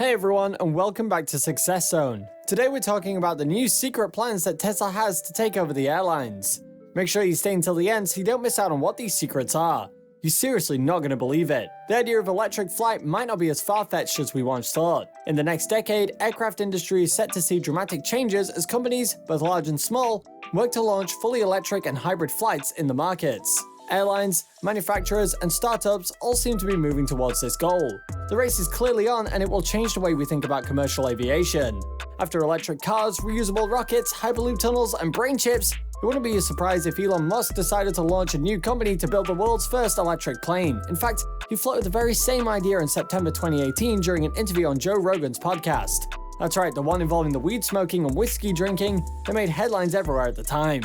Hey everyone, and welcome back to Successone. Today we're talking about the new secret plans that Tesla has to take over the airlines. Make sure you stay until the end so you don't miss out on what these secrets are. You're seriously not going to believe it. The idea of electric flight might not be as far-fetched as we once thought. In the next decade, aircraft industry is set to see dramatic changes as companies, both large and small, work to launch fully electric and hybrid flights in the markets. Airlines, manufacturers, and startups all seem to be moving towards this goal. The race is clearly on, and it will change the way we think about commercial aviation. After electric cars, reusable rockets, hyperloop tunnels, and brain chips, it wouldn't be a surprise if Elon Musk decided to launch a new company to build the world's first electric plane. In fact, he floated the very same idea in September 2018 during an interview on Joe Rogan's podcast. That's right, the one involving the weed smoking and whiskey drinking that made headlines everywhere at the time.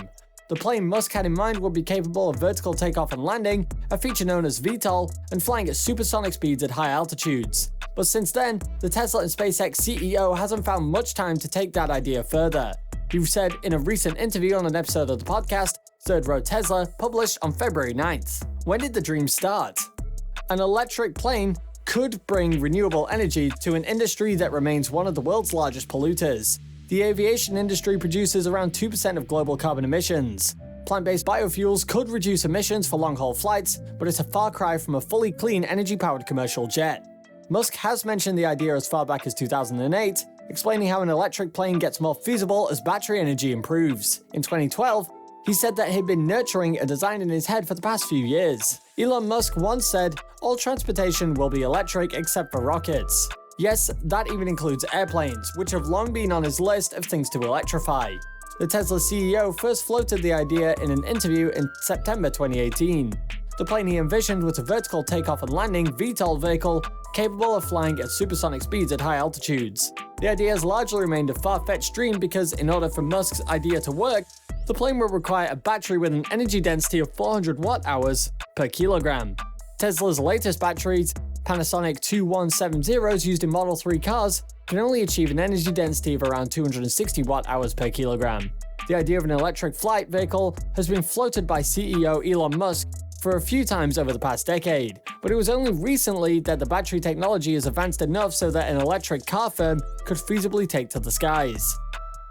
The plane Musk had in mind would be capable of vertical takeoff and landing, a feature known as VTOL, and flying at supersonic speeds at high altitudes. But since then, the Tesla and SpaceX CEO hasn't found much time to take that idea further. He said in a recent interview on an episode of the podcast, Third Row Tesla, published on February 9th. When did the dream start? An electric plane could bring renewable energy to an industry that remains one of the world's largest polluters. The aviation industry produces around 2% of global carbon emissions. Plant-based biofuels could reduce emissions for long-haul flights, but it's a far cry from a fully clean energy-powered commercial jet. Musk has mentioned the idea as far back as 2008, explaining how an electric plane gets more feasible as battery energy improves. In 2012, he said that he'd been nurturing a design in his head for the past few years. Elon Musk once said, "All transportation will be electric except for rockets." Yes, that even includes airplanes, which have long been on his list of things to electrify. The Tesla CEO first floated the idea in an interview in September 2018. The plane he envisioned was a vertical takeoff and landing VTOL vehicle capable of flying at supersonic speeds at high altitudes. The idea has largely remained a far-fetched dream because in order for Musk's idea to work, the plane would require a battery with an energy density of 400 watt-hours per kilogram. Tesla's latest batteries, Panasonic 2170s used in Model 3 cars, can only achieve an energy density of around 260 watt-hours per kilogram. The idea of an electric flight vehicle has been floated by CEO Elon Musk for a few times over the past decade, but it was only recently that the battery technology has advanced enough so that an electric car firm could feasibly take to the skies.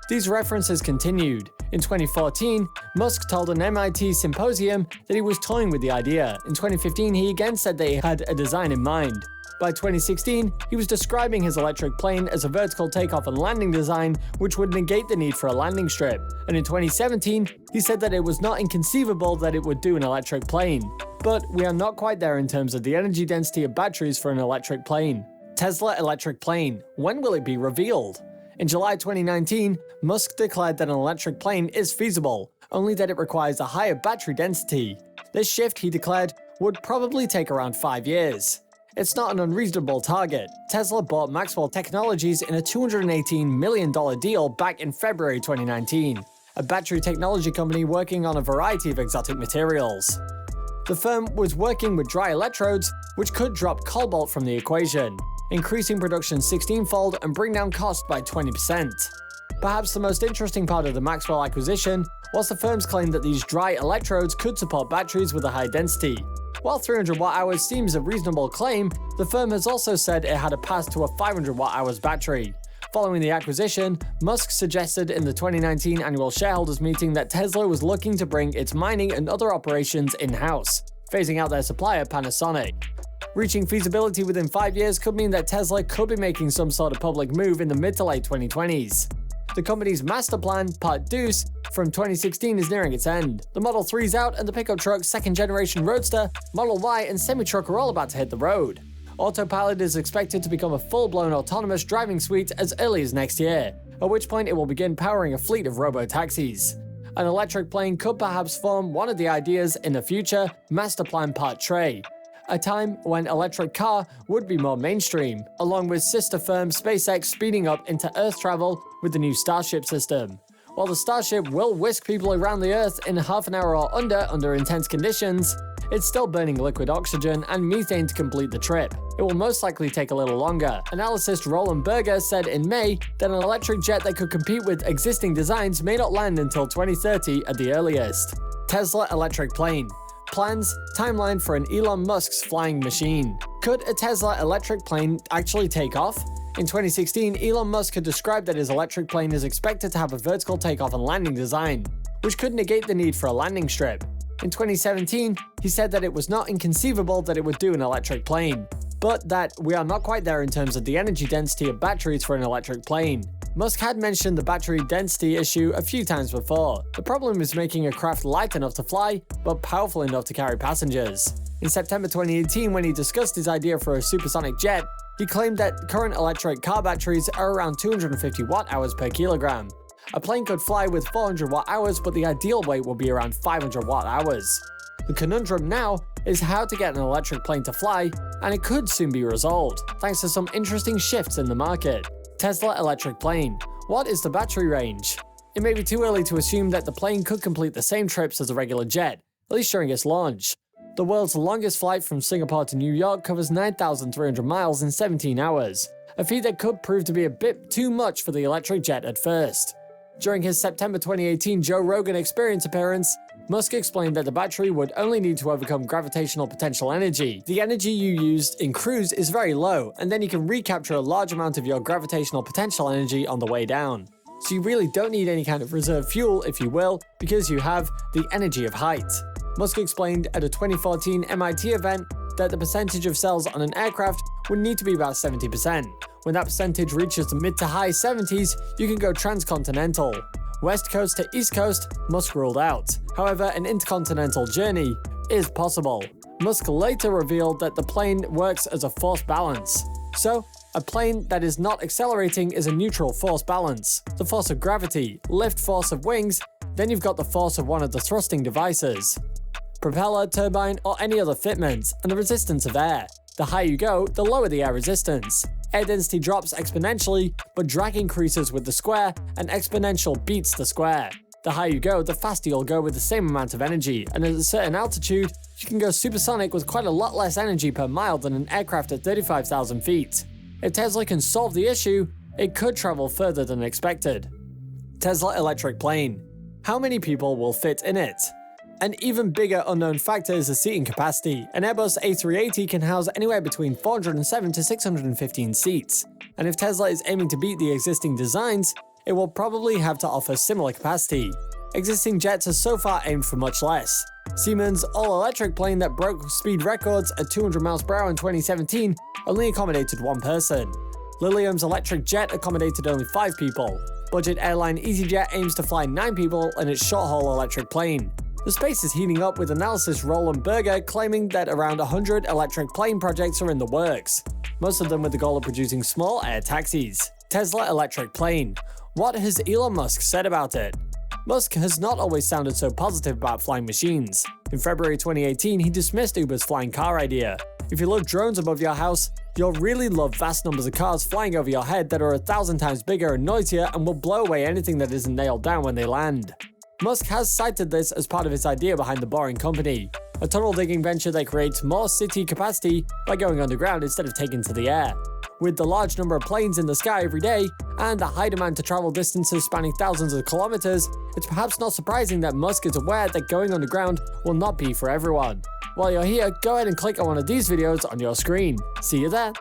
These references continued. In 2014, Musk told an MIT symposium that he was toying with the idea. In 2015, he again said that he had a design in mind. By 2016, he was describing his electric plane as a vertical takeoff and landing design, which would negate the need for a landing strip. And in 2017, he said that it was not inconceivable that it would do an electric plane. But we are not quite there in terms of the energy density of batteries for an electric plane. Tesla electric plane. When will it be revealed? In July 2019, Musk declared that an electric plane is feasible, only that it requires a higher battery density. This shift, he declared, would probably take around 5 years. It's not an unreasonable target. Tesla bought Maxwell Technologies in a $218 million deal back in February 2019, a battery technology company working on a variety of exotic materials. The firm was working with dry electrodes, which could drop cobalt from the equation, increasing production 16-fold and bring down cost by 20%. Perhaps the most interesting part of the Maxwell acquisition was the firm's claim that these dry electrodes could support batteries with a high density. While 300 watt-hours seems a reasonable claim, the firm has also said it had a path to a 500 watt-hours battery. Following the acquisition, Musk suggested in the 2019 annual shareholders meeting that Tesla was looking to bring its mining and other operations in-house, phasing out their supplier Panasonic. Reaching feasibility within 5 years could mean that Tesla could be making some sort of public move in the mid to late 2020s. The company's master plan, Part Deuce, from 2016 is nearing its end. The Model 3's out and the pickup truck, second generation Roadster, Model Y, and semi-truck are all about to hit the road. Autopilot is expected to become a full-blown autonomous driving suite as early as next year, at which point it will begin powering a fleet of robo-taxis. An electric plane could perhaps form one of the ideas in the future Master Plan Part Tre, a time when electric car would be more mainstream, along with sister firm SpaceX speeding up into Earth travel with the new Starship system. While the Starship will whisk people around the Earth in half an hour or under intense conditions, it's still burning liquid oxygen and methane to complete the trip. It will most likely take a little longer. Analyst Roland Berger said in May that an electric jet that could compete with existing designs may not land until 2030 at the earliest. Tesla electric plane. Plans, timeline for an Elon Musk's flying machine. Could a Tesla electric plane actually take off? In 2016, Elon Musk had described that his electric plane is expected to have a vertical takeoff and landing design, which could negate the need for a landing strip. In 2017, he said that it was not inconceivable that it would do an electric plane, but that we are not quite there in terms of the energy density of batteries for an electric plane. Musk had mentioned the battery density issue a few times before. The problem is making a craft light enough to fly, but powerful enough to carry passengers. In September 2018, when he discussed his idea for a supersonic jet, he claimed that current electric car batteries are around 250 watt-hours per kilogram. A plane could fly with 400 watt-hours, but the ideal weight will be around 500 watt-hours. The conundrum now is how to get an electric plane to fly, and it could soon be resolved, thanks to some interesting shifts in the market. Tesla electric plane. What is the battery range? It may be too early to assume that the plane could complete the same trips as a regular jet, at least during its launch. The world's longest flight from Singapore to New York covers 9,300 miles in 17 hours, a feat that could prove to be a bit too much for the electric jet at first. During his September 2018 Joe Rogan Experience appearance, Musk explained that the battery would only need to overcome gravitational potential energy. The energy you used in cruise is very low, and then you can recapture a large amount of your gravitational potential energy on the way down. So you really don't need any kind of reserve fuel, if you will, because you have the energy of height. Musk explained at a 2014 MIT event that the percentage of cells on an aircraft would need to be about 70%. When that percentage reaches the mid to high 70s, you can go transcontinental. West Coast to East Coast, Musk ruled out. However, an intercontinental journey is possible. Musk later revealed that the plane works as a force balance. So, a plane that is not accelerating is a neutral force balance. The force of gravity, lift force of wings, then you've got the force of one of the thrusting devices. Propeller, turbine, or any other fitment, and the resistance of air. The higher you go, the lower the air resistance. Air density drops exponentially, but drag increases with the square, and exponential beats the square. The higher you go, the faster you'll go with the same amount of energy, and at a certain altitude, you can go supersonic with quite a lot less energy per mile than an aircraft at 35,000 feet. If Tesla can solve the issue, it could travel further than expected. Tesla electric plane. How many people will fit in it? An even bigger unknown factor is the seating capacity. An Airbus A380 can house anywhere between 407 to 615 seats. And if Tesla is aiming to beat the existing designs, it will probably have to offer similar capacity. Existing jets are so far aimed for much less. Siemens' all-electric plane that broke speed records at 200 miles per hour in 2017 only accommodated one person. Lilium's electric jet accommodated only 5 people. Budget airline EasyJet aims to fly 9 people in its short-haul electric plane. The space is heating up with analysis Roland Berger claiming that around 100 electric plane projects are in the works, most of them with the goal of producing small air taxis. Tesla electric plane. What has Elon Musk said about it? Musk has not always sounded so positive about flying machines. In February 2018, he dismissed Uber's flying car idea. If you love drones above your house, you'll really love vast numbers of cars flying over your head that are 1,000 times bigger and noisier and will blow away anything that isn't nailed down when they land. Musk has cited this as part of his idea behind the Boring Company, a tunnel digging venture that creates more city capacity by going underground instead of taking to the air. With the large number of planes in the sky every day, and the high demand to travel distances spanning thousands of kilometers, it's perhaps not surprising that Musk is aware that going underground will not be for everyone. While you're here, go ahead and click on one of these videos on your screen. See you there!